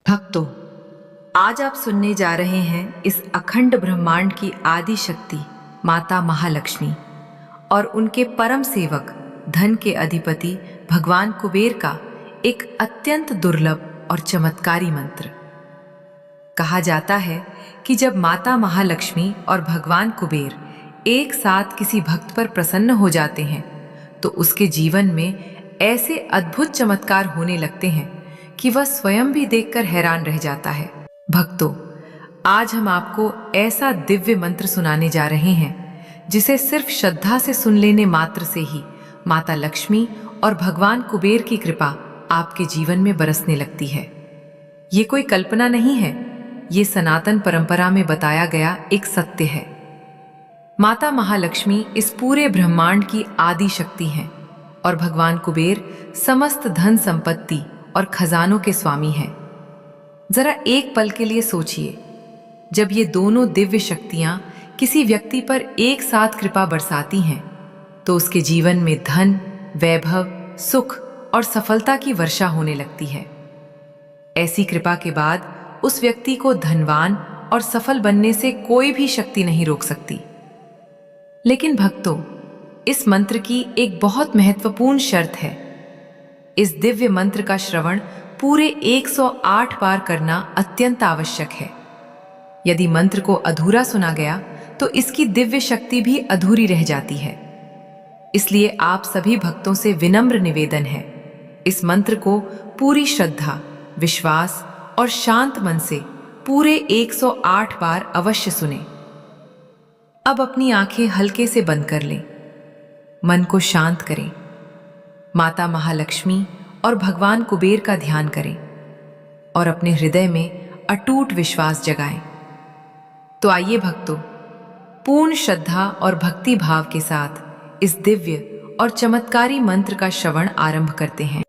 भक्तों, आज आप सुनने जा रहे हैं इस अखंड ब्रह्मांड की आदि शक्ति माता महालक्ष्मी और उनके परम सेवक धन के अधिपति भगवान कुबेर का एक अत्यंत दुर्लभ और चमत्कारी मंत्र। कहा जाता है कि जब माता महालक्ष्मी और भगवान कुबेर एक साथ किसी भक्त पर प्रसन्न हो जाते हैं तो उसके जीवन में ऐसे अद्भुत चमत्कार होने लगते हैं कि वह स्वयं भी देखकर हैरान रह जाता है। भक्तों, आज हम आपको ऐसा दिव्य मंत्र सुनाने जा रहे हैं जिसे सिर्फ श्रद्धा से सुन लेने मात्र से ही माता लक्ष्मी और भगवान कुबेर की कृपा आपके जीवन में बरसने लगती है। ये कोई कल्पना नहीं है, ये सनातन परंपरा में बताया गया एक सत्य है। माता महालक्ष्मी इस पूरे ब्रह्मांड की आदि शक्ति हैं और भगवान कुबेर समस्त धन संपत्ति और खजानों के स्वामी हैं। जरा एक पल के लिए सोचिए, जब ये दोनों दिव्य शक्तियां किसी व्यक्ति पर एक साथ कृपा बरसाती हैं तो उसके जीवन में धन, वैभव, सुख और सफलता की वर्षा होने लगती है। ऐसी कृपा के बाद उस व्यक्ति को धनवान और सफल बनने से कोई भी शक्ति नहीं रोक सकती। लेकिन भक्तों, इस मंत्र की एक बहुत महत्वपूर्ण शर्त है। इस दिव्य मंत्र का श्रवण पूरे 108 बार करना अत्यंत आवश्यक है। यदि मंत्र को अधूरा सुना गया तो इसकी दिव्य शक्ति भी अधूरी रह जाती है। इसलिए आप सभी भक्तों से विनम्र निवेदन है, इस मंत्र को पूरी श्रद्धा, विश्वास और शांत मन से पूरे 108 बार अवश्य सुने। अब अपनी आंखें हल्के से बंद कर लें, मन को शांत करें, माता महालक्ष्मी और भगवान कुबेर का ध्यान करें और अपने हृदय में अटूट विश्वास जगाएं। तो आइए भक्तों, पूर्ण श्रद्धा और भक्ति भाव के साथ इस दिव्य और चमत्कारी मंत्र का श्रवण आरंभ करते हैं।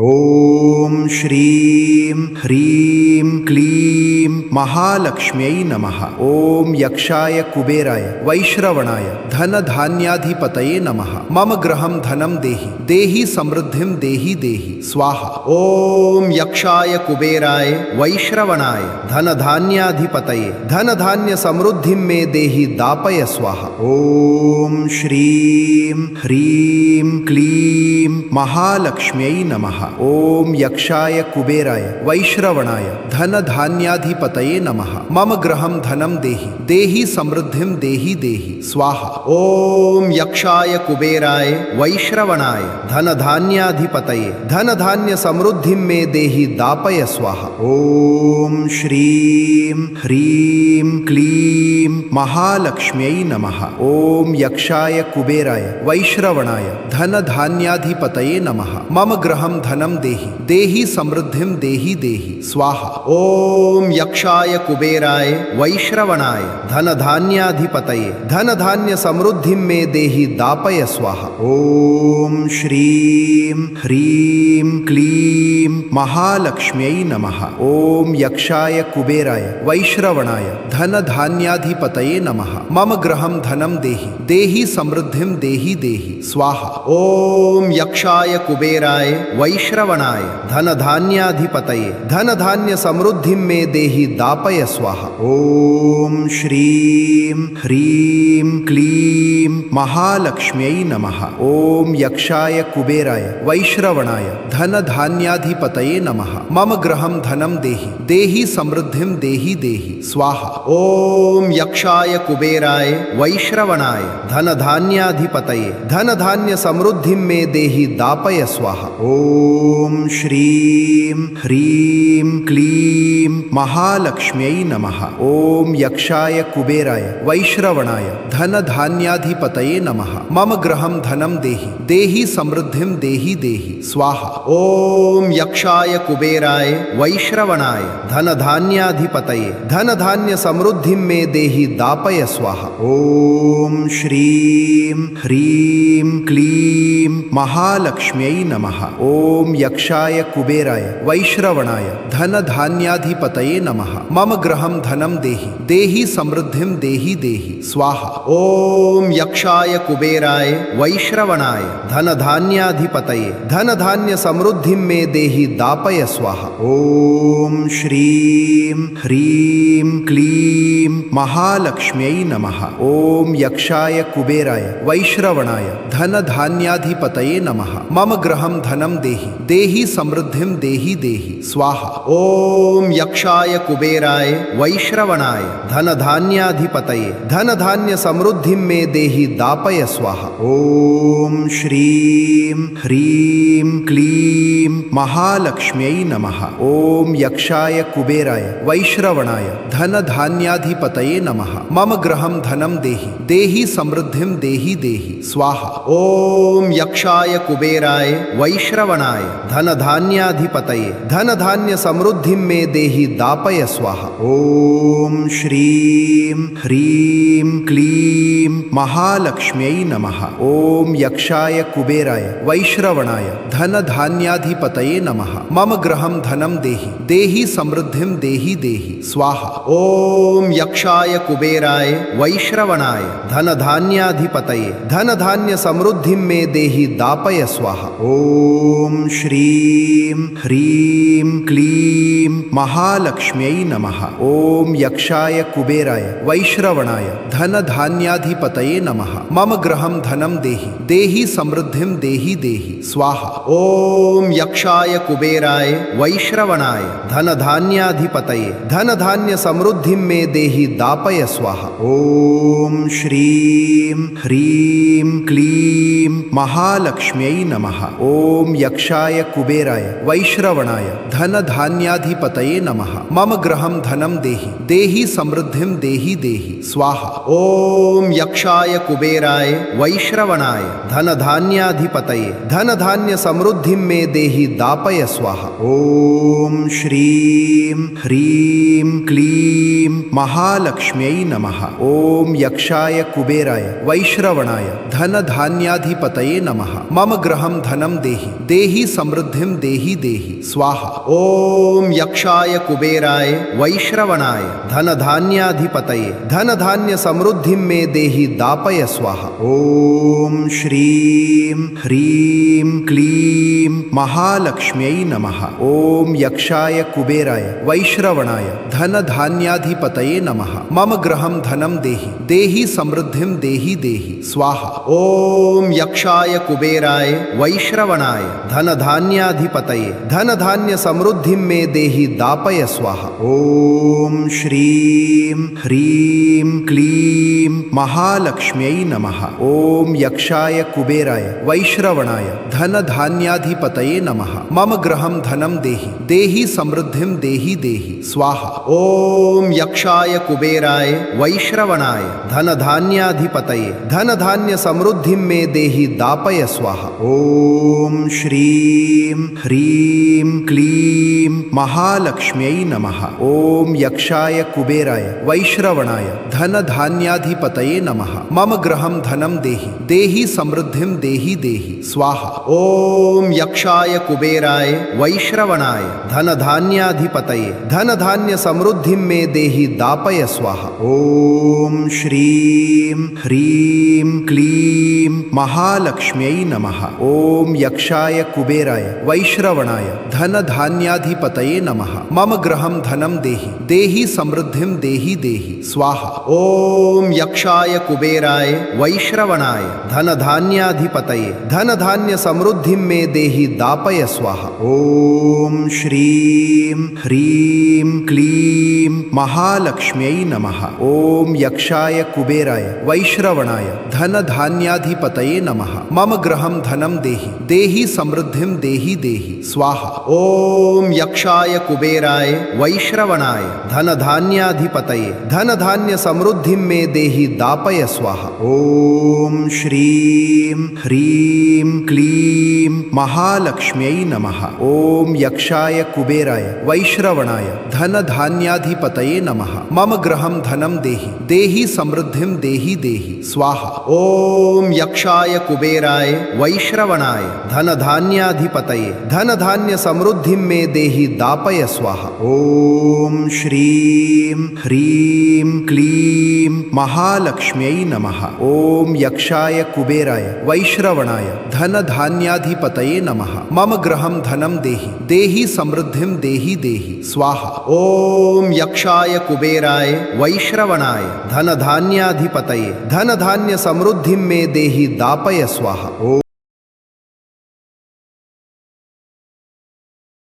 ओम श्रीं ह्रीं क्लीं महालक्ष्म्यै नमः। ओम यक्षाय कुबेराय वैश्रवणाय धनधान्याधिपतये नमः। मम गृहं धनं देहि देहि समृद्धिं देहि देहि स्वाहा। ओम यक्षाय कुबेराय वैश्रवणाय धनधान्याधिपतये धनधान्य समृद्धिं मे देहि दापय स्वाहा। ओम श्रीं ह्रीं क्लीं महालक्ष्म्यै नमः। ओम यक्षाय कुबेराय वैश्रवणाय धनधान्याधिपतये नमः। मम गृहं धनं देहि देहि समृद्धिं देहि देहि स्वाहा। ओम यक्षाय कुबेराय वैश्रवणाय धनधान्याधिपतये धनधान्य समृद्धिं मे देहि दापय स्वाहा। ओम श्रीं ह्रीं क्लीं महालक्ष्म्यै नमः। ओम यक्षाय कुबेराय वैश्रवणाय धनधान्याधिपतये नमः। मम गृहं धनं देहि देहि समृद्धिं देहि देहि स्वाहा। ओम यक्षाय कुबेराय वैश्रवणाय धनधान्याधिपतये धनधान्य समृद्धिं मे देहि दापय स्वाहा। ओम श्रीं ह्रीं क्लीं महालक्ष्म्यै नमः। ओम यक्षाय कुबेराय वैश्रवणाय धनधान्याधिपतये नमः। मम गृहं धनं देहि देहि समृद्धिं देहि देहि स्वाहा। ओम यक्षाय कुबेराय वैश्रवणाय धनधान्याधिपतये धनधान्य समृद्धिं मे देहि दापय स्वाहा। ओम श्रीं ह्रीं क्लीं महालक्ष्म्यै नमः। ओम यक्षाय कुबेराय वैश्रवणाय धनधान्याधिपतये नमः। मम गृहं धनं देहि देहि समृद्धिं देहि देहि स्वाहा। ओम यक्षाय कुबेराय वैश्रवणाय धनधान्याधिपतये धनधान्य समृद्धिं मे देहि दापय स्वाहा। ओम श्रीं ह्रीं क्लीं महालक्ष्म्यै नमः। ओम यक्षाय कुबेराय वैश्रवणाय धनधान्याधिपतये नमः। मम गृहं धनं देहि देहि समृद्धिं देहि देहि स्वाहा। ओम यक्षाय कुबेराय वैश्रवणाय धनधान्याधिपतये धनधान्य समृद्धिं मे देहि दापय स्वाहा। ओम श्रीं ह्रीं क्लीं महालक्ष्म्यै महालक्ष्म्यै नमः। ॐ यक्षाय कुबेराय वैश्रवणाय धनधान्याधिपतये नमः। मम गृहं धनं देहि देहि समृद्धिं देहि देहि स्वाहा। ॐ यक्षाय कुबेराय वैश्रवणाय धनधान्याधिपतये धनधान्य समृद्धिं मे देहि दापय स्वाहा। ॐ श्रीं ह्रीं क्लीं महालक्ष्म्यै नमः। ॐ यक्षाय कुबेराय वैश्रवणाय धनधान्याधिपतये नमः। मम गृहं धनं देहि देहि समृद्धिं देहि देहि स्वाहा। ॐ यक्षाय कुबेराय वैश्रवणाय धनधान्याधिपतये धनधान्य समृद्धिं मे देहि दापय स्वाहा। ॐ श्रीं ह्रीं क्लीं महालक्ष्म्यै नमः। ॐ यक्षाय कुबेराय वैश्रवणाय धनधान्याधिपतये नमः। मम गृहं धनं देहि देहि समृद्धिं देहि देहि स्वाहा। ॐ यक्षाय कुबेराय वैश्रवणाय धनधान्याधिपतये धनधान्य समृद्धिं मे देहि दापय स्वाहा। ॐ श्रीं ह्रीं क्लीं महालक्ष्म्यै नमः। ॐ यक्षाय कुबेराय वैश्रवणाय धनधान्याधिपतये नमः। मम गृहं धनं देहि देहि समृद्धिं देहि देहि स्वाहा। ॐ यक्षाय कुबेराय वैश्रवणाय धनधान्याधिपतये धनधान्य समृद्धिं मे देहि दापय स्वाहा। ॐ श्रीं ह्रीं क्लीं महालक्ष्म्यै नमः। ॐ यक्षाय कुबेराय वैश्रवणाय धनधान्याधिपतये नमः। मम गृहं धनं देहि देहि समृद्धिं देहि देहि स्वाहा। ॐ यक्षाय कुबेराय वैश्रवणाय धनधान्याधिपतये धनधान्य समृद्धिं मे देहि दापय स्वाहा। ॐ श्रीं ह्रीं क्लीं महालक्ष्म्यै नमः। ॐ यक्षाय कुबेराय वैश्रवणाय धनधान्याधिपतये नमः। मम गृहं धनं देहि देहि समृद्धिं देहि देहि स्वाहा। ॐ यक्षाय कुबेराय वैश्रवणाय धनधान्याधिपतये धनधान्य समृद्धिं मे देहि दापय स्वाहा। ॐ श्रीं ह्रीं क्लीं महालक्ष्म्यै नमः। ॐ यक्षाय कुबेराय वैश्रवणाय धनधान्याधिपतये नमः। मम गृहं धनं देहि देहि समृद्धिं देहि देहि स्वाहा। ॐ यक्षाय कुबेराय वैश्रवणाय धनधान्याधिपतये धनधान्य समृद्धिं मे देहि दापय स्वाहा। ॐ श्रीं ह्रीं क्लीं महालक्ष्म्यै नमः। ॐ यक्षाय कुबेराय वैश्रवणाय धनधान्याधिपतये नमः। मम गृहं धनं देहि देहि समृद्धिं देहि देहि स्वाहा। ॐ यक्षाय कुबेराय वैश्रवणाय धनधान्याधिपतये धनधान्य समृद्धिं मे देहि दापय स्वाहा। ॐ श्रीं ह्रीं क्लीं महालक्ष्म्यै नमः। ॐ यक्षाय कुबेराय वैश्रवणाय धनधान्याधिपतये नमः। मम गृहं धनं देहि देहि समृद्धिं देहि देहि स्वाहा। ॐ यक्षाय कुबेराय वैश्रवणाय धनधान्याधिपतये धनधान्य समृद्धिं मे देहि दापय स्वाहा। ॐ श्रीं ह्रीं क्लीं महालक्ष्म्यै नमः। ॐ यक्षाय कुबेराय वैश्रवणाय धनधान्याधिपतये नमः। मम गृहं धनं देहि देहि समृद्धिं देहि देहि स्वाहा। ॐ यक्षाय कुबेराय वैश्रवणाय धनधान्याधिपतये धनधान्य समृद्धिं मे देहि दापय स्वाहा। ॐ श्रीं ह्रीं क्लीं महालक्ष्म्यै नमः। ॐ यक्षाय कुबेराय वैश्रवणाय धनधान्याधिपतये नमः। मम गृहं धनं देहि देहि समृद्धिं देहि देहि स्वाहा। ॐ यक्षाय कुबेराय वैश्रवणाय धनधान्याधिपतये धनधान्य समृद्धिं मे देहि दापय स्वाहा। ॐ श्रीं ह्रीं क्लीं महालक्ष्म्यै नमः। ॐ यक्षाय कुबेराय वैश्रवणाय धनधान्याधिपतये नमः। मम गृहं धनं देहि देहि समृद्धिं देहि देहि स्वाहा। ॐ यक्षाय कुबेराय वैश्रवणाय धनधान्याधिपतये धनधान्य समृद्धिं मे देहि दापय स्वाहा। ॐ श्रीं ह्रीं क्लीं महालक्ष्म्यै नमः। ओम यक्षाय कुबेराय वैश्रवणाय धनधान्याधिपतये नमः। मम गृहं धनं देहि देहि समृद्धिं देहि देहि स्वाहा। ओम यक्षाय कुबेराय वैश्रवणाय धनधान्याधिपतये धनधान्य समृद्धिं मे देहि दापय स्वाहा। ओम श्रीं ह्रीं क्लीं महालक्ष्म्यै नमः। ओम यक्षाय कुबेराय वैश्रवणाय धनधान्याधिपतये नमः। मम गृहं धनं देहि देहि समृद्धिं देहि देहि स्वाहा। ओम यक्षाय कुबेराय वैश्रवणाय धनधान्याधिपतये धनधान्य समृद्धिं मे देहि दापय स्वाहा।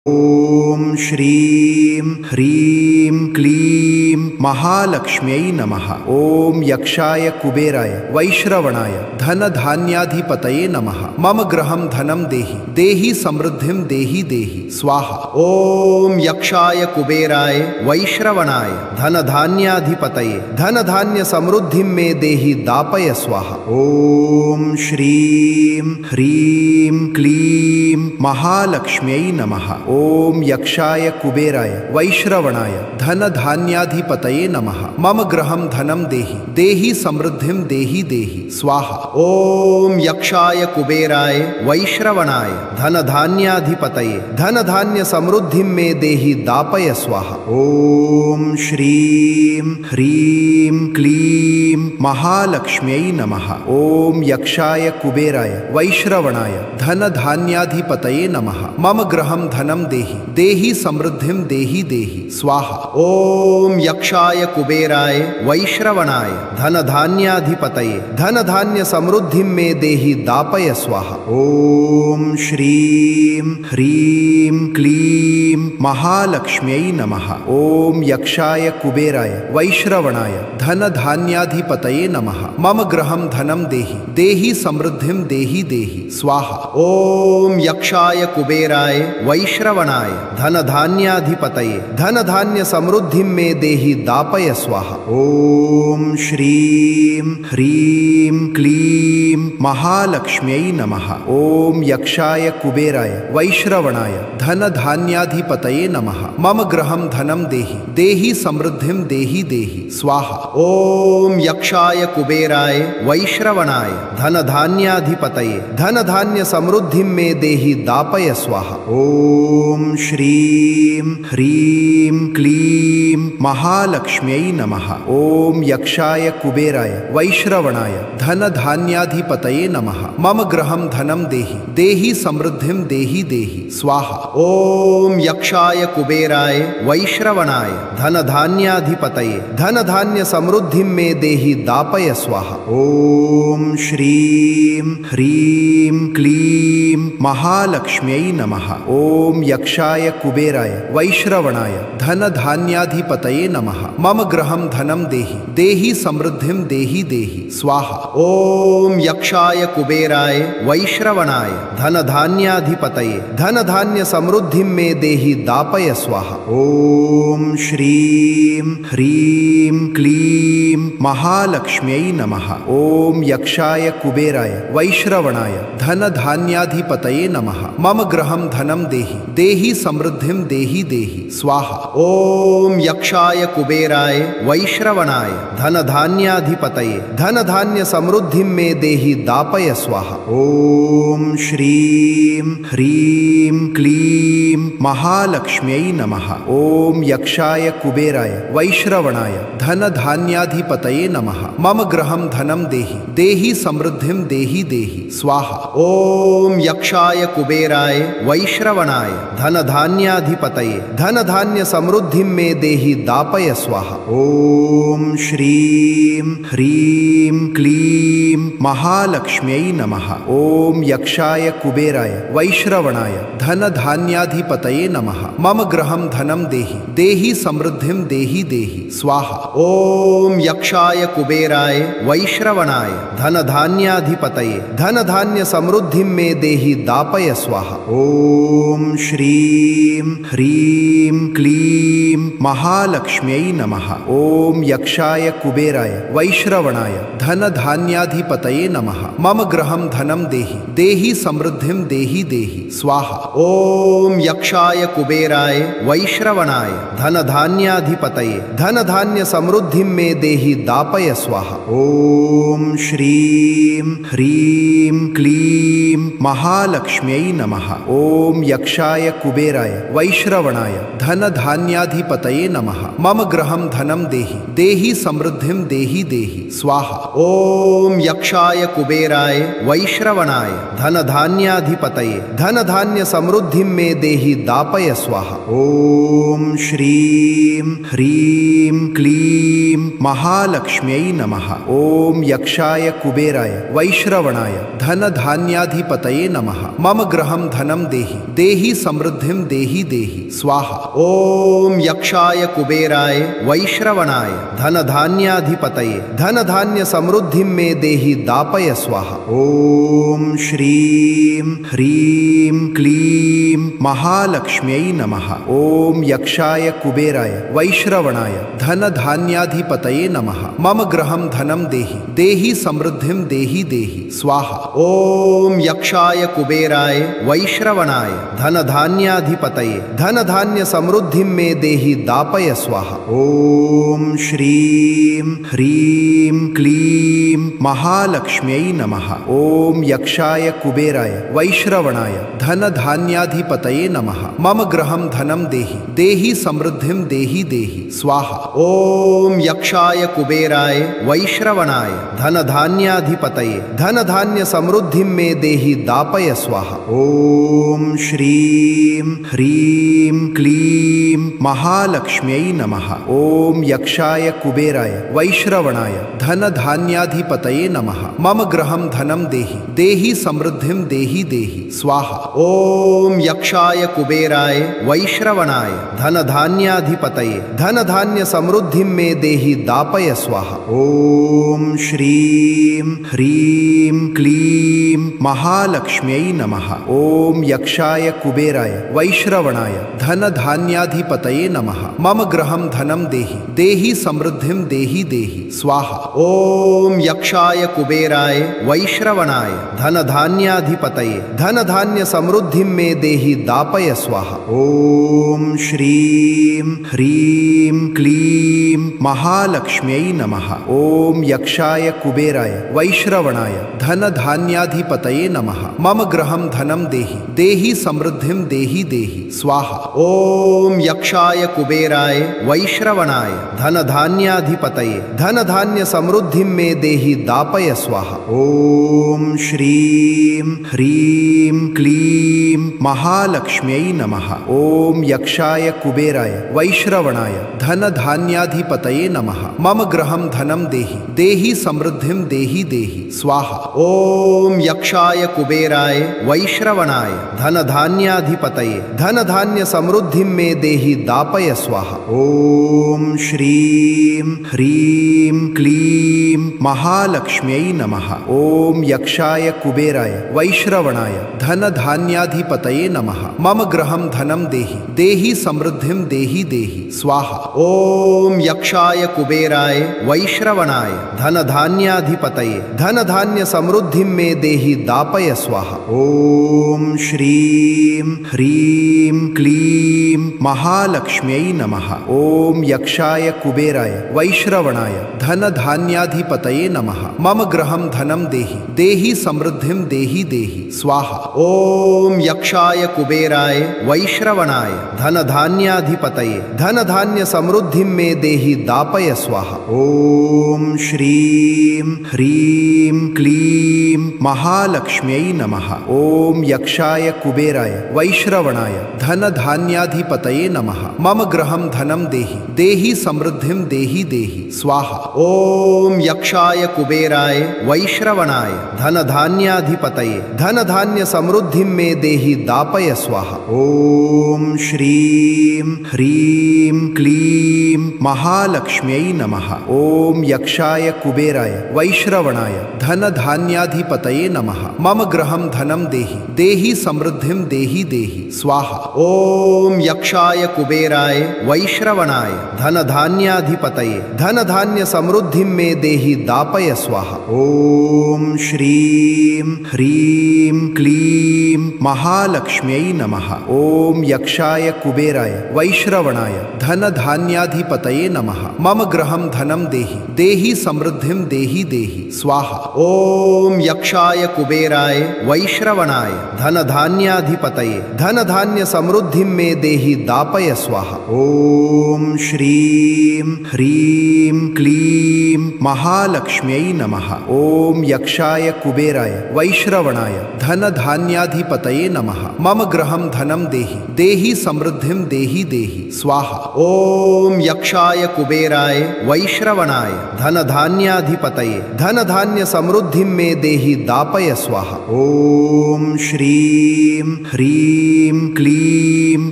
ओम श्रीं ह्रीं क्लीं महालक्ष्म्यै नमः। ओम यक्षाय कुबेराय वैश्रवणाय धनधान्याधिपतये नमः। मम गृहं धनं देहि देहि समृद्धिं देहि देहि स्वाहा। ओम यक्षाय कुबेराय वैश्रवणाय धनधान्याधिपतये धनधान्य समृद्धिं मे देहि दापय स्वाहा। ओम श्रीं ह्रीं क्लीं महालक्ष्म्यै नमः। ओम यक्षाय कुबेराय वैश्रवणाय धनधान्याधिपतये नमः। मम गृहं धनं देहि देहि समृद्धिं देहि देहि स्वाहा। ओम यक्षाय कुबेराय वैश्रवणाय धनधान्याधिपतये धनधान्य समृद्धिं मे देहि दापय स्वाहा। ओम श्रीं ह्रीं क्लीं महालक्ष्म्यै नमः। ओम यक्षाय कुबेराय वैश्रवणाय धनधान्याधिपतये नमः। मम गृहं धनं देहि देहि समृद्धिं देहि देहि स्वाहा। ओम यक्षाय कुबेराय वैश्रवणाय धनधान्याधिपतये धनधान्य समृद्धिं मे देहि दापय स्वाहा। ओम श्रीं ह्रीं क्लीं महालक्ष्म्यै नमः। ओम यक्षाय कुबेराय वैश्रवणाय धनधान्याधिपतये नमः। मम गृहं धनं देहि देहि समृद्धिं देहि देहि स्वाहा। ओम यक्षाय कुबेराय वैश्रवणाय धनधान्याधिपतये धनधान्य समृद्धिं मे देहि दापय स्वाहा। ओम श्रीं ह्रीं क्लीं महालक्ष्म्यै नमः। ओम यक्षाय कुबेराय वैश्रवणाय धनधान्याधिपतये नमः। मम गृहं धनं देहि देहि समृद्धिं देहि देहि स्वाहा। ओम यक्षाय कुबेराय वैश्रवणाय धनधान्याधिपतये धनधान्य समृद्धिं मे देहि दापय स्वाहा। ओम श्रीं ह्रीं क्लीं महालक्ष्म्यै नमः। ओम यक्षाय कुबेराय वैश्रवणाय धनधान्याधिपतये नमः। मम गृहं धनं देहि देहि समृद्धिं देहि देहि स्वाहा। ओम यक्षाय कुबेराय वैश्रवणाय धनधान्याधिपतये धनधान्य समृद्धिं मे देहि दापय स्वाहा। ओम श्रीं ह्रीं क्लीं महालक्ष्म्यै नमः। ओम यक्षाय कुबेराय वैश्रवणाय धनधान्याधिपतये नमः। मम गृहं धनं देहि देहि समृद्धिं देहि देहि स्वाहा। ओम यक्षाय कुबेराय वैश्रवणाय धनधान्याधिपतये धनधान्य समृद्धिं मे देहि दापय स्वाहा। ओम श्रीं ह्रीं क्लीं महालक्ष्म्यै नमः। ओम यक्षाय कुबेराय वैश्रवणाय धनधान्याधिपतये नमः। मम गृहं धनं देहि देहि समृद्धिं देहि देहि स्वाहा। ओम यक्षाय कुबेराय वैश्रवणाय धनधान्याधिपतये धनधान्य समृद्धिं मे देहि दापय स्वाहा। ओम श्रीं ह्रीं क्लीं महालक्ष्म्यै नमः। ओम यक्षाय कुबेराय वैश्रवणाय धनधान्याधिपतये नमः। मम गृहं धनं देहि देहि समृद्धिं देहि देहि स्वाहा। ओम यक्षाय कुबेराय वैश्रवणाय धनधान्याधिपतये धनधान्य समृद्धिं मे देहि दापय स्वाहा। ओम श्रीं ह्रीं क्लीं महालक्ष्म्यै नमः। ओम यक्षाय कुबेराय वैश्रवणाय धनधान्याधिपतये पतये नमः। मम गृहं धनं देहि देहि समृद्धिं देहि देहि स्वाहा। ओम यक्षाय कुबेराय वैश्रवणाय धन धान्याधिपतये धन धान्य समृद्धिं मे देहि दापय स्वाहा। ओम श्रीं ह्रीं क्लीं महालक्ष्म्यै नमः। ओम यक्षाय कुबेराय वैश्रवणाय धन धान्याधिपतये नमः। मम गृहं धनं देहि देहि समृद्धिं देहि देहि स्वाहा। ओम यक्षाय कुबेराय वैश्रवणाय धन धान्याधिपतये धन धान्य समृद्धिं मे देहि दापय स्वाहा। ओम श्रीं ह्रीं क्लीं महालक्ष्म्यै नमः। ओम यक्षाय कुबेराय वैश्रवणाय धन धान्याधिपतये नमः। मम गृहं धनं देहि देहि समृद्धिं देहि देहि स्वाहा। ओम यक्षाय कुबेराय वैश्रवणाय धन धान्याधिपतये धन धान्य समृद्धिं मे देहि दापय स्वाहा। ओम श्रीं ह्रीं क्लीं महालक्ष्म्यै नमः। ओम यक्षाय कुबेराय वैश्रवणाय धन धान्याधिपतये नमः। मम गृहं धनं देहि देहि समृद्धिं देहि देहि स्वाहा। ओम यक्षाय कुबेराय वैश्रवणाय धन धान्याधिपतये धन धान्य समृद्धिं मे देहि दापय स्वाहा। ओम श्रीं ह्रीं क्लीं महालक्ष्म्यै नमः। ओम यक्षाय कुबेराय वैश्रवणाय धन धान्याधिपतये नमः। मम गृहं धनं देहि देहि समृद्धिं देहि देहि स्वाहा। ओम यक्षाय कुबेराय वैश्रवणाय धन धान्याधिपतये धन धान्य समृद्धिं मे देहि दापय स्वाहा। ओम श्रीं ह्रीं क्लीं महालक्ष्म्यै नमः। ओम यक्षाय कुबेराय वैश्रवणाय धन धान्याधिपतये नमः। मम गृहं धनं देहि देहि समृद्धिं देहि देहि स्वाहा। ओम यक्षाय कुबेराय वैश्रवणाय धन धान्याधिपतये धन धान्य समृद्धिं मे देहि दापय स्वाहा। ओम श्रीं ह्रीं क्लीं महालक्ष्म्यै नमः। ओम यक्षाय कुबेराय वैश्रवणाय धन धान्याधिपतये नमः। मम गृहं धनं देहि देहि समृद्धिं देहि देहि स्वाहा। ओम यक्षाय कुबेराय वैश्रवणाय धन धान्याधिपतये धन धान्य समृद्धिं मे देहि दापय स्वाहा। ओम श्रीं ह्रीं क्लीं महालक्ष्म्यै नमः। ओम यक्षाय कुबेराय वैश्रवणाय धन धान्याधिपतये नमः। मम गृहं धनं देहि देहि समृद्धिं देहि देहि स्वाहा। ओम यक्षाय कुबेराय वैश्रवणाय धन धान्याधिपतये धन धान्य समृद्धिं मे देहि दापय स्वाहा। ओम श्रीं ह्रीं क्लीं महालक्ष्म्यै नमः। ओम यक्षाय कुबेराय वैश्रवणाय धन धान्याधिपतये नमः। मम गृहं धनं देहि देहि समृद्धिं देहि देहि स्वाहा। ओम यक्षाय कुबेराय वैश्रवणाय धन धान्याधिपतये धन धान्य समृद्धिं मे देहि दापय स्वाहा। ओम श्रीं ह्रीं क्लीं महालक्ष्म्यै नमः। ओम यक्षाय कुबेराय वैश्रवणाय धन धान्याधिपतये नमः। मम गृहं धनं देहि देहि समृद्धिं देहि देहि स्वाहा। ओम यक्षाय कुबेराय वैश्रवणाय धन धान्याधिपतये धन धान्य समृद्धिं मे देहि दापय स्वाहा। ओम श्रीं ह्रीं क्लीं महालक्ष्म्यै नमः। ओम यक्षाय कुबेराय वैश्रवणाय धन धान्याधिपतये नमः। मम गृहं धनं देहि देहि समृद्धिं देहि देहि स्वाहा। ओम यक्षाय कुबेराय वैश्रवणाय धन धान्याधिपतये धन धान्य समृद्धिं मे देहि दापय स्वाहा। ओम श्रीं ह्रीं क्लीं महालक्ष्म्यै नमः। ओम यक्षाय कुबेराय वैश्रवणाय धन धान्याधिपतये नमः। मम गृहं धनं देहि देहि समृद्धिं देहि देहि स्वाहा। ओम यक्षाय कुबेराय वैश्रवणाय धन धान्याधिपतये धन धान्य समृद्धिं मे देहि दापय स्वाहा। ओम श्रीं ह्रीं क्लीं महालक्ष्म्यै नमः। ओम यक्षाय कुबेराय वैश्रवणाय धन धान्याधिपतये नमः। मम गृहं धनं देहि देहि समृद्धिं देहि देहि स्वाहा। ओम यक्षाय कुबेराय वैश्रवणाय धन धान्याधिपतये धन धान्य समृद्धिं मे देहि दापय स्वाहा। ओम श्रीं ह्रीं क्लीं महालक्ष्म्यै नमः। ओम यक्षाय कुबेराय वैश्रवणाय धनधान्याधिपतये नमः। मम गृहं धनं देहि देहि समृद्धिं देहि देहि स्वाहा। ओम यक्षाय कुबेराय वैश्रवणाय धनधान्याधिपतये धनधान्य समृद्धिं मे देहि दापय स्वाहा। ओम श्रीं ह्रीं क्लीं महालक्ष्म्यै नमः। ओम यक्षाय कुबेराय वैश्रवणाय धनधान्याधिपतये नमः। मम गृहं धनं देहि देहि समृद्धिं देहि देहि स्वाहा। ओम यक्षाय कुबेराय वैश्रवणाय धनधान्याधिपतये धनधान्य समृद्धिं मे देहि दापय स्वाहा। ओम श्रीं ह्रीं क्लीं महालक्ष्म्यै नमः। ओम यक्षाय कुबेराय वैश्रवणाय धनधान्याधिपतये नमः। मम गृहं धनं देहि देहि समृद्धिं देहि देहि स्वाहा। ओम यक्षाय कुबेराय वैश्रवणाय धनधान्याधिपतये धनधान्य समृद्धिं मे देहि दापय स्वाहा। ओम श्रीं ह्रीं क्लीं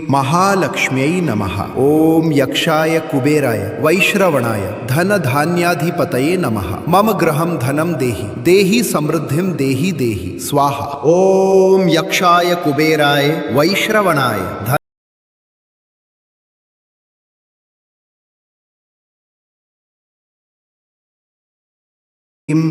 महालक्ष्म्यै नमः। ओम यक्षाय कुबेराय वैश्रवणाय धनधान्याधिपतये नमः। मम गृहं धनं देहि देहि समृद्धिं देहि देहि स्वाहा। ओम यक्षाय कुबेराय वैश्रवणाय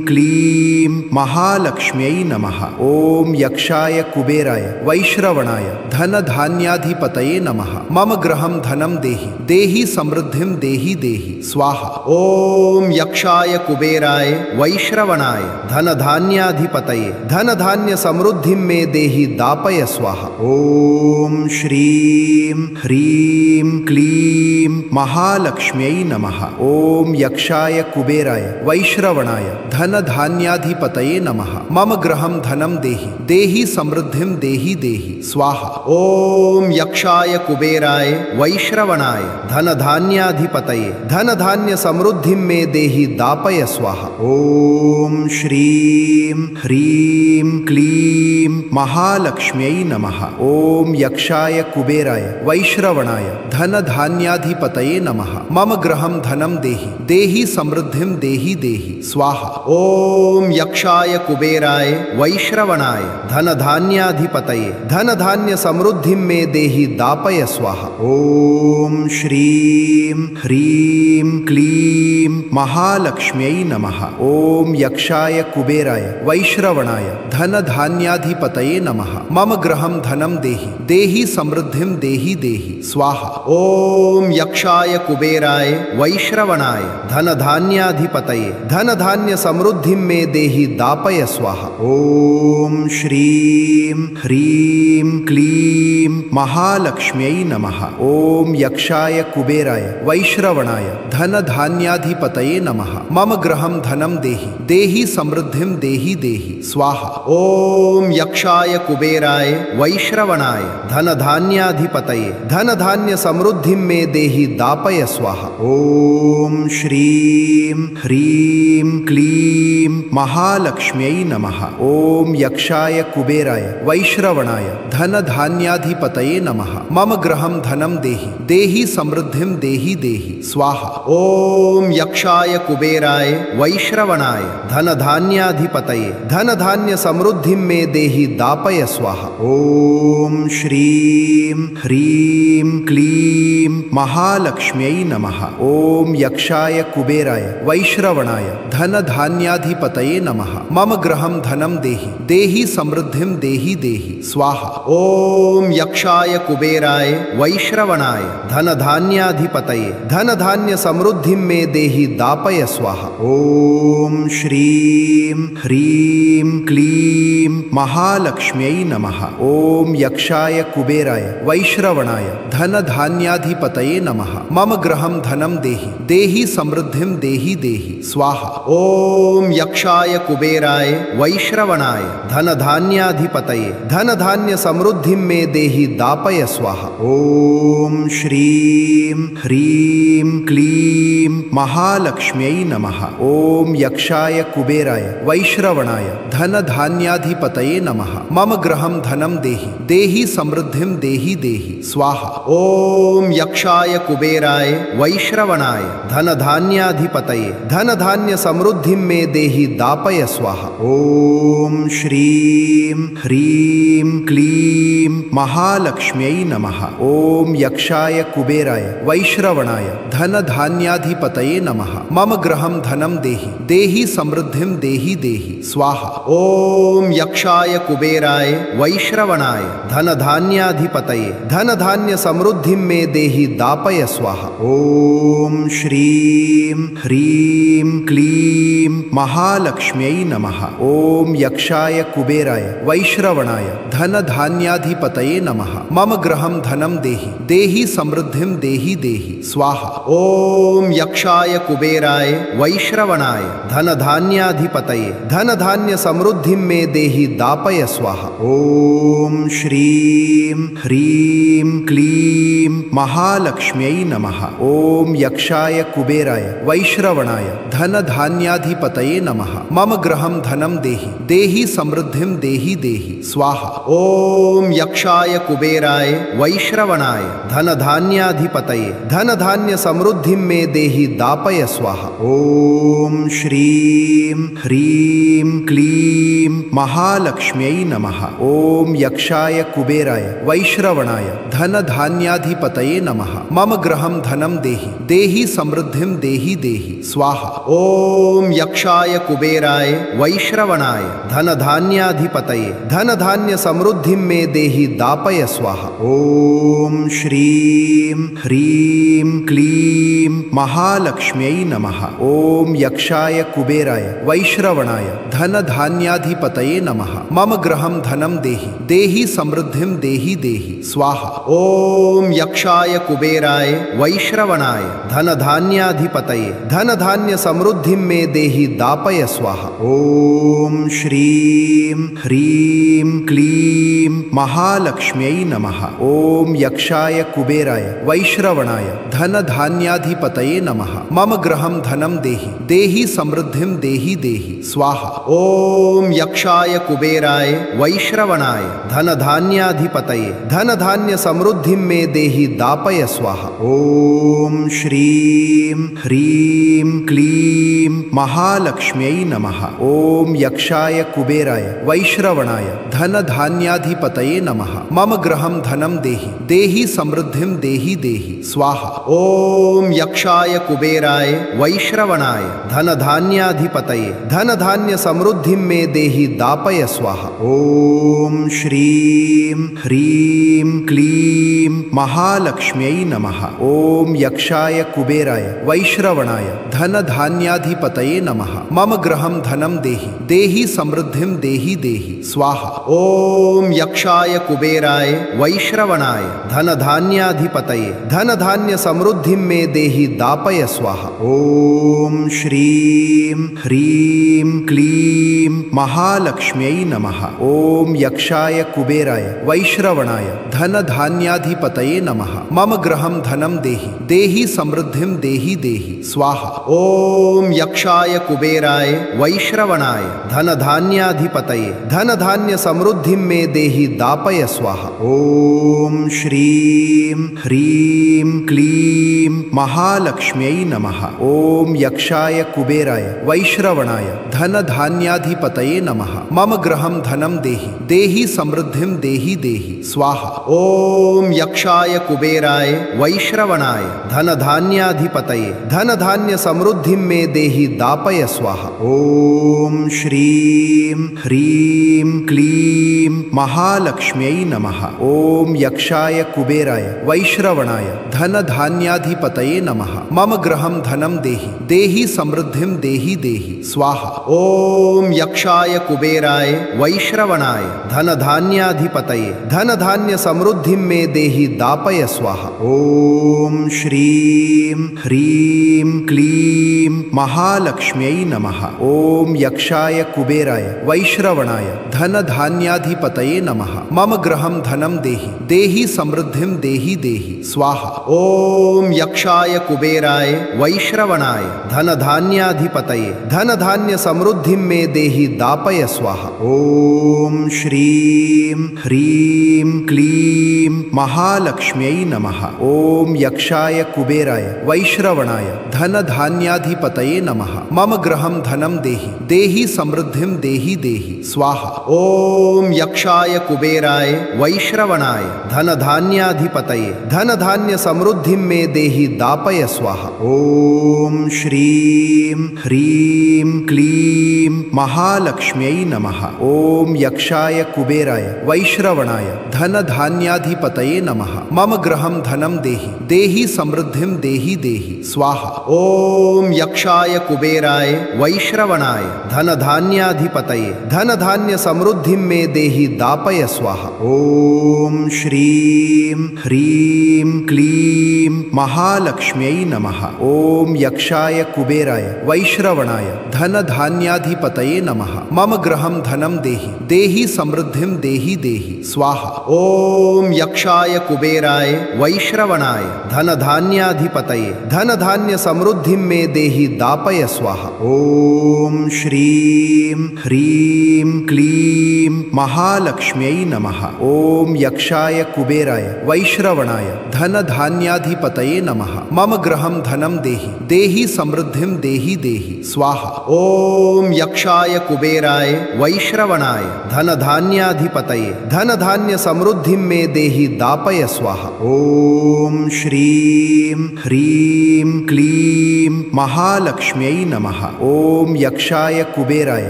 क्लीं महालक्ष्म्यै नमः। ओम यक्षाय कुबेराय वैश्रवणाय धनधान्याधिपतये नमः। मम गृहं धनं देहि देहि समृद्धिं देहि देहि स्वाहा। ओम यक्षाय कुबेराय वैश्रवणाय धनधान्याधिपतये धनधान्य समृद्धिं मे देहि दापय स्वाहा। ओम श्रीं ह्रीं क्लीं महालक्ष्म्यै नमः। ओम यक्षाय कुबेराय वैश्रवणाय धनधान्याधिपतये नमः। मम गृहं धनं देहि देहि समृद्धिं देहि देहि स्वाहा। ओम यक्षाय कुबेराय वैश्रवणाय धनधान्याधिपतये धनधान्य समृद्धिं मे देहि दापय स्वाहा। ओम श्रीं ह्रीं क्लीं महालक्ष्म्यै नमः। ओम यक्षाय कुबेराय वैश्रवणाय धनधान्याधिपतये नमः। मम गृहं धनं देहि देहि समृद्धिं देहि देहि स्वाहा। ओम यक्षाय कुबेराय वैश्रवणाय धनधान्याधिपतये धनधान्य समृद्धिं मे देहि दापय स्वाहा। ओम श्रीं ह्रीं क्लीं महालक्ष्म्यै नमः। ओम यक्षाय कुबेराय वैश्रवणाय धनधान्याधिपतये नमः। मम गृहं धनं देहि देहि समृद्धिं देहि देहि स्वाहा। ओम यक्षाय कुबेराय वैश्रवणाय धनधान्याधिपतये धनधान्य समृद्धिं मे देहि दापय स्वाहा। ओम श्रीं ह्रीं क्लीं महालक्ष्म्यै नमः। ओम यक्षाय कुबेराय वैश्रवणाय धनधान्याधिपतये नमः। मम गृहं धनं देहि देहि समृद्धिं देहि देहि स्वाहा। ओम यक्षाय कुबेराय वैश्रवणाय धनधान्याधिपतये धनधान्य समृद्धिं मे देहि दापय स्वाहा। ओम श्रीं ह्रीं क्लीं महालक्ष्म्यै नमः। ओम यक्षाय कुबेराय वैश्रवणाय धनधान्याधिपतये नमः। मम गृहं धनं देहि देहि समृद्धिं देहि देहि स्वाहा। ओम यक्षाय कुबेराय वैश्रवणाय धनधान्याधिपतये धनधान्य समृद्धिं मे देहि दापय स्वाहा। ओम श्रीं ह्रीं क्लीं महालक्ष्म्यै नमः। ओम यक्षाय कुबेराय वैश्रवणाय धनधान्याधिपतये नमः। मम गृहं धनं देहि देहि समृद्धिं देहि देहि स्वाहा। ओम यक्षाय कुबेराय वैश्रवणाय धनधान्याधिपतये धनधान्य समृद्धिं मे देहि दापय स्वाहा। ओम श्रीं ह्रीं क्लीं महालक्ष्म्यै नमः। ओम यक्षाय कुबेराय वैश्रवणाय धनधान्याधिपतये नमः। मम गृहं धनं देहि देहि समृद्धिं देहि देहि स्वाहा। ओम यक्षाय कुबेराय वैश्रवणाय धनधान्याधिपतये धनधान्य समृद्धिं मे देहि दापय स्वाहा। ॐ श्रीं ह्रीं क्लीं महालक्ष्म्यै नमः। ॐ यक्षाय कुबेराय वैश्रवणाय धनधान्याधिपतये नमः। मम गृहं धनं देहि देहि समृद्धिं देहि देहि स्वाहा। ॐ यक्षाय कुबेराय वैश्रवणाय धनधान्याधिपतये धनधान्य समृद्धिं मे देहि दापय स्वाहा। ॐ श्रीं ह्रीं क्लीं महालक्ष्म्यै नमः। ॐ यक्षाय कुबेराय वैश्रवणाय धनधान्याधिपतये नमः। मम गृहं धनं देहि देहि समृद्धिं देहि देहि स्वाहा। ॐ यक्षाय कुबेराय वैश्रवणाय धनधान्याधिपतये धनधान्य समृद्धिं मे देहि दापय स्वाहा। ॐ श्रीं ह्रीं क्लीं महालक्ष्म्यै नमः। ॐ यक्षाय कुबेराय वैश्रवणाय धनधान्याधिपतये नमः। मम गृहं धनं देहि देहि समृद्धिं देहि देहि स्वाहा। ॐ यक्षाय कुबेराय वैश्रवणाय धनधान्याधिपतये धनधान्य समृद्धिं मे देहि दापय स्वाहा। ॐ श्रीं ह्रीं क्लीं महालक्ष्म्यै नमः। ॐ यक्षाय कुबेराय वैश्रवणाय धनधान्याधिपतये नमः। मम गृहं धनं देहि देहि समृद्धिं देहि देहि स्वाहा। ॐ यक्षाय कुबेराय वैश्रवणाय धनधान्याधिपतये धनधान्य समृद्धिं मे देहि दापय स्वाहा। ॐ श्रीं ह्रीं क्लीं महालक्ष्म्यै नमः। ॐ यक्षाय कुबेराय वैश्रवणाय धनधान्याधिपतये नमः। मम गृहं धनं देहि देहि समृद्धिं देहि देहि स्वाहा। ॐ यक्षाय कुबेराय वैश्रवणाय धनधान्याधिपतये धनधान्य समृद्धिं मे देहि दापय स्वाहा। ॐ श्रीं ह्रीं क्लीं महालक्ष्म्यै नमः। ॐ यक्षाय कुबेराय वैश्रवणाय धनधान्याधिपतये नमः। मम गृहं धनं देहि देहि समृद्धिं देहि देहि स्वाहा। ॐ यक्षाय कुबेराय वैश्रवणाय धनधान्याधिपतये धनधान्य समृद्धिं मे देहि दापय स्वाहा। ॐ श्रीं ह्रीं क्लीं महालक्ष्म्यै नमः। ॐ यक्षाय कुबेराय वैश्रवणाय धनधान्याधिपतये नमः। मम गृहं धनं देहि देहि समृद्धिं देहि देहि स्वाहा। ॐ यक्षाय कुबेराय वैश्रवणाय धनधान्याधिपतये धनधान्य समृद्धिं मे देहि दापय स्वाहा। ॐ श्रीं ह्रीं क्लीं महालक्ष्म्यै नमः। ॐ यक्षाय कुबेराय वैश्रवणाय धनधान्याधिपतये नमः। मम गृहं धनं देहि देहि समृद्धिं देहि देहि स्वाहा। ॐ यक्षाय कुबेराय वैश्रवणाय धनधान्याधिपतये धनधान्य समृद्धिं मे देहि दापय स्वाहा। ॐ श्रीं ह्रीं क्लीं महालक्ष्म्यै नमः। ॐ यक्षाय कुबेराय वैश्रवणाय धनधान्याधिपतये नमः। मम गृहं धनं देहि देहि समृद्धिं देहि देहि स्वाहा। ॐ यक्षाय कुबेराय वैश्रवणाय धनधान्याधिपतये धनधान्य समृद्धिं मे देहि दापय स्वाहा। ॐ श्रीं ह्रीं क्लीं महालक्ष्म्यै नमः। ॐ यक्षाय कुबेराय वैश्रवणाय धनधान्याधिपतये नमः। मम गृहं धनं देहि देहि समृद्धिं देहि देहि स्वाहा। ॐ यक्षाय कुबेराय वैश्रवणाय धनधान्याधिपतये धनधान्य समृद्धिं मे देहि दापय स्वाहा। ॐ श्रीं ह्रीं क्लीं महालक्ष्म्यै नमः। ॐ यक्षाय कुबेराय वैश्रवणाय धनधान्याधिपतये नमः। मम गृहं धनं देहि देहि समृद्धिं देहि देहि स्वाहा। ॐ यक्षाय कुबेराय वैश्रवणाय धनधान्याधिपतये धनधान्य समृद्धिं मे देहि दापय स्वाहा। ॐ श्रीं ह्रीं क्लीं महालक्ष्म्यै नमः। ॐ यक्षाय कुबेराय वैश्रवणाय धनधान्याधिपतये नमः। मम गृहं धनं देहि देहि समृद्धिं देहि देहि स्वाहा। ॐ यक्षाय कुबेराय वैश्रवणाय धनधान्याधिपतये धनधान्य समृद्धिं मे देहि दापय स्वाहा। ॐ श्रीं ह्रीं क्लीं महालक्ष्म्यै नमः। ॐ यक्षाय कुबेराय वैश्रवणाय धनधान्याधिपतये नमः। मम गृहं धनं देहि देहि समृद्धिं देहि देहि स्वाहा। ओम यक्षाय कुबेराय वैश्रवणाय धन धान्याधिपतये धन धान्य समृद्धिं मे देहि दापय स्वाहा। ओम श्रीं ह्रीं क्लीं महालक्ष्म्यै नमः। ओम यक्षाय कुबेराय वैश्रवणाय धन धान्याधिपतये नमः। मम गृहं धनं देहि देहि समृद्धिं देहि देहि स्वाहा। ओम यक्षाय कुबेराय वैश्रवणाय धन धान्याधिपतये धन धान्य समृद्धिं मे देहि दापय स्वाहा। ओम श्रीं ह्रीं क्लीं महालक्ष्म्यै नमः। ओम यक्षाय कुबेराय वैश्रवणाय धन धान्याधिपतये नमः। मम गृहं धनं देहि देहि समृद्धिं देहि देहि स्वाहा। ओम यक्षाय कुबेराय वैश्रवणाय धन धान्याधिपतये धन धान्य समृद्धिं मे देहि दापय स्वाहा। ओम श्रीं ह्रीं क्लीं महालक्ष्म्यै नमः। ओम यक्षाय कुबेराय वैश्रवणाय धन धान्याधिपतये नमः। मम गृहं धनं देहि देहि समृद्धिं देहि देहि स्वाहा। ओम यक्षाय कुबेराय वैश्रवणाय धन धान्याधिपतये धन धान्य समृद्धिं मे देहि दापय स्वाहा। ओम श्रीं ह्रीं क्लीं महालक्ष्म्यै नमः। ओम यक्षाय कुबेराय वैश्रवणाय धन धान्याधिपतये नमः। मम गृहं धनं देहि देहि समृद्धिं देहि देहि स्वाहा। ओम यक्षाय कुबेराय वैश्रवणाय धन धान्याधिपतये धन धान्य समृद्धिं मे देहि दापय स्वाहा। ओम श्रीं ह्रीं क्लीं महालक्ष्म्यै नमः। ओम यक्षाय कुबेराय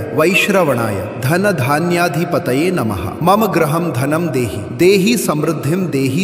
वैश्रवणाय धन धान्याधिपतये नमः। मम गृहं धनं देहि देहि समृद्धिं देहि